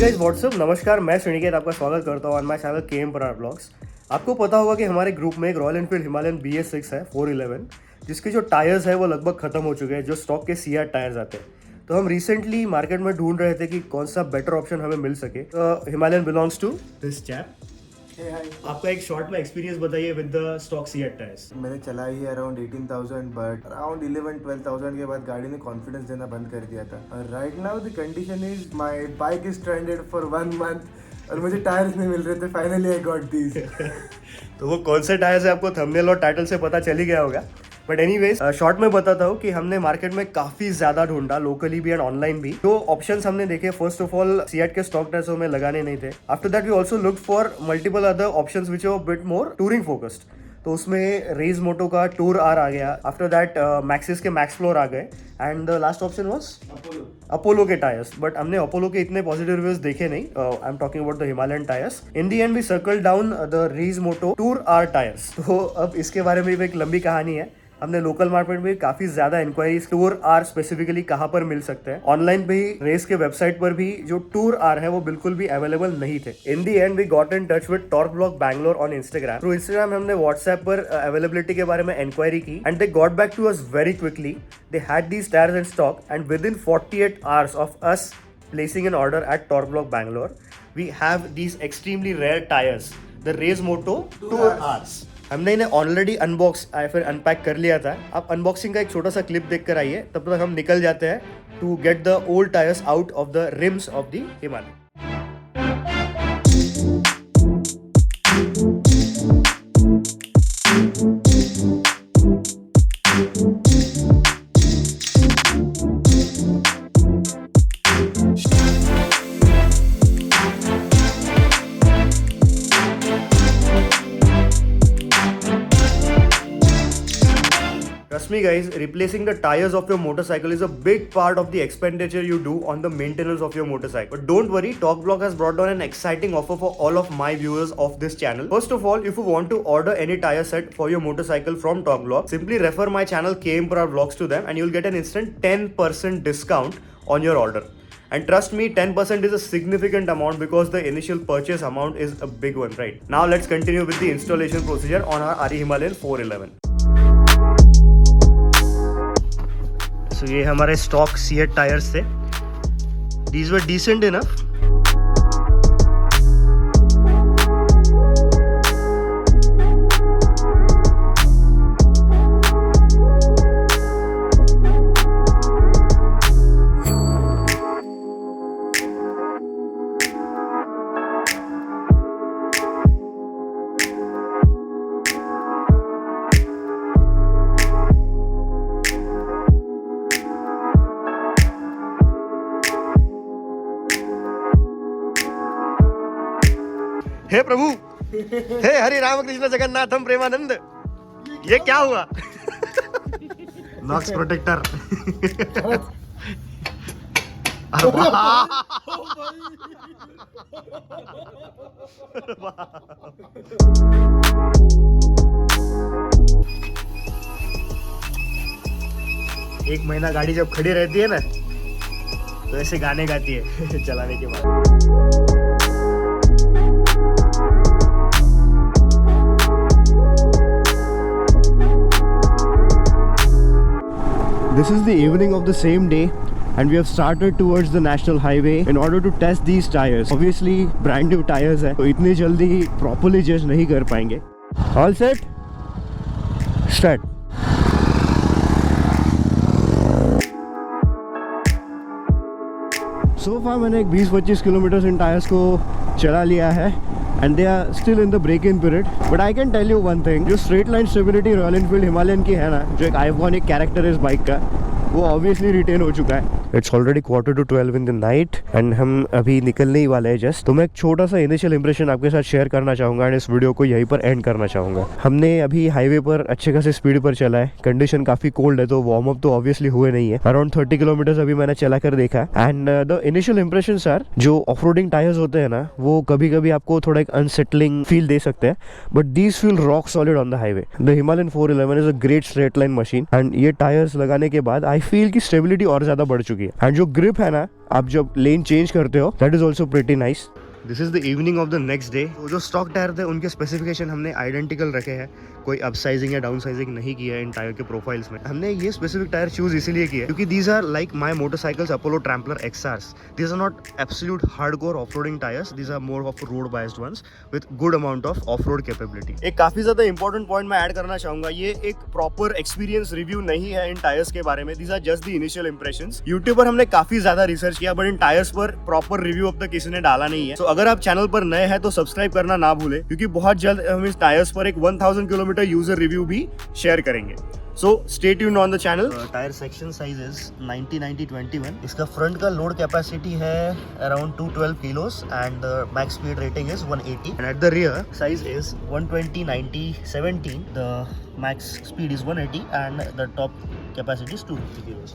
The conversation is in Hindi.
गाइस व्हाट्सअप, नमस्कार। मैं श्रीनिकेत आपका स्वागत करता हूँ ऑन माय चैनल केएम परार ब्लॉग्स। आपको पता होगा कि हमारे ग्रुप में एक रॉयल एनफील्ड हिमालयन BS6 है 411, जिसके जो टायर्स है वो लगभग खत्म हो चुके हैं, जो स्टॉक के CR टायर्स आते हैं। तो हम रिसेंटली मार्केट में ढूंढ रहे थे कि कौन सा बेटर ऑप्शन हमें मिल सके। Himalayan belongs to this chap. आपका एक शॉर्ट में एक्सपीरियंस बताइए with the stock CR tyres. मैंने चला ही अराउंड 18,000 बट अराउंड 11-12,000 के बाद गाड़ी ने कॉन्फिडेंस देना बंद कर दिया था। और right now the condition is my bike is stranded for 1 month और मुझे टायर्स नहीं मिल रहे थे। Finally I got these. तो वो कौन से टायर्स है आपको थंबनेल और टाइटल से पता चल ही गया होगा। बट एनीवेज शॉर्ट में बताता हूँ कि हमने मार्केट में काफी ज्यादा ढूंढा, लोकली भी एंड ऑनलाइन भी। तो ऑप्शंस हमने देखे, फर्स्ट ऑफ ऑल सीएट के स्टॉक टायर्स हमें लगाने नहीं थे। After that we also looked for multiple other options which are bit more touring focused. तो उसमें रेज मोटो का टूर आर आ गया। आफ्टर दैट मैक्सिस के मैक्स फ्लोर आ गए and the last option was Apollo के टायर्स। बट हमने अपोलो के इतने पॉजिटिव रिव्यूज देखे नहीं। I am talking about the Himalayan tyres. In the end we circle down the Rage Moto tour R tyres. तो अब इसके बारे में भी एक लंबी कहानी है। हमने लोकल मार्केट में काफी ज्यादा इंक्वायरीज टूर आर स्पेसिफिकली कहाँ पर मिल सकते हैं। ऑनलाइन भी रेस के वेबसाइट पर भी जो टूर आर है वो बिल्कुल भी अवेलेबल नहीं थे। In the end we got in touch with torque blog Bangalore on Instagram. Through Instagram हमने व्हाट्सएप पर अवेलेबिलिटी के बारे में इंक्वायरी की and they got back to us very quickly. They had these tyres in stock and within 48 hours of us placing an order at Torque Block Bangalore, we have these extremely rare tires, the Race Moto Tour Rs. हमने इन्हें ऑलरेडी अनबॉक्स फिर अनपैक कर लिया था। आप अनबॉक्सिंग का एक छोटा सा क्लिप देख कर आइए, तब तक हम निकल जाते हैं to get the old tyres out of the rims of the Himalaya. Trust me guys, replacing the tires of your motorcycle is a big part of the expenditure you do on the maintenance of your motorcycle. But don't worry, Torque Block has brought down an exciting offer for all of my viewers of this channel. First of all, if you want to order any tire set for your motorcycle from Torque Block, simply refer my channel KM Prar Vlogs to them and you'll get an instant 10% discount on your order. And trust me, 10% is a significant amount because the initial purchase amount is a big one, right? Now let's continue with the installation procedure on our RE Himalayan 411. So ये हमारे स्टॉक सीएट टायर्स थे। These were decent enough. हे प्रभु, हे हरि राम कृष्ण जगन्नाथम प्रेमानंद। ये क्या हुआ? Knox protector. एक महीना गाड़ी जब खड़ी रहती है ना तो ऐसे गाने गाती है चलाने के बाद। This is the evening of the same day and we have started towards the national highway in order to test these tires. Obviously brand new tires है तो इतनी जल्दी properly judge नहीं कर पाएंगे। All set? Start. So far मैंने एक 20-25 किलोमीटर इन टायर्स को चला लिया है and they are still in the break-in period. But I can tell you one thing, जो straight line stability royal Enfield Himalayan की है ना, जो एक आइकॉनिक कैरेक्टर है इस बाइक का, वो ऑब्वियसली रिटेन हो चुका है। It's already 11:45 in the night and हम अभी निकलने ही वाले हैं जस्ट। तो मैं एक छोटा सा इनिशियल इंप्रेशन आपके साथ शेयर करना चाहूंगा एंड इस वीडियो को यहीं पर एंड करना चाहूंगा। हमने अभी हाईवे पर अच्छे खासे स्पीड पर चला है। कंडीशन काफी कोल्ड है तो वार्म अप तो ऑब्वियसली हुए नहीं है। अराउंड 30 किलोमीटर अभी मैंने चला कर देखा and the initial impression sir, जो ऑफ रोडिंग टायर्स होते हैं ना, वो कभी कभी आपको थोड़ा एक अनसेटलिंग फील दे सकते हैं, but these feel rock solid on the highway. The Himalayan 411 is a great straight line machine and ये टायर्स लगाने के बाद आई फील की स्टेबिलिटी और ज्यादा बढ़ चुकी है। की है। एंड जो ग्रिप है ना, आप जब लेन चेंज करते हो, that is also pretty nice. This is the evening of the next day. जो स्टॉक टायर थे उनके स्पेसिफिकेशन हमने आइडेंटिकल रखे हैं, कोई अपसाइजिंग या डाउनसाइजिंग नहीं किया है इन टायर के प्रोफाइल्स में। हमने ये स्पेसिफिक टायर चूज इसीलिए किया क्योंकि these are like my motorcycles Apollo Tramplar XRs। These are not absolute hardcore off roading tyres, these are more off road biased ones with good amount of off road capability. एक काफी ज्यादा इंपॉर्टेंट पॉइंट मैं ऐड करना चाहूंगा, ये एक प्रॉपर एक्सपीरियंस रिव्यू नहीं है इन टायर्स के बारे में। These are just the initial impressions. YouTube पर हमने काफी ज्यादा रिसर्च किया, बट इन टायर्स पर प्रॉपर रिव्यू अब तक किसी ने डाला नहीं है। तो अगर आप चैनल पर नए हैं तो सब्सक्राइब करना ना भूले, क्योंकि बहुत जल्द हम इस टायर्स पर एक 1000 किलोमीटर यूजर रिव्यू भी शेयर करेंगे। So stay tuned on the channel. Tyre section size is 90-90-21। इसका फ्रंट का लोड कैपेसिटी है around 212 किलोस and the max speed rating is 180 and at the rear size is 120-90-17। The max speed is 180 and the top capacity is 250 किलोस।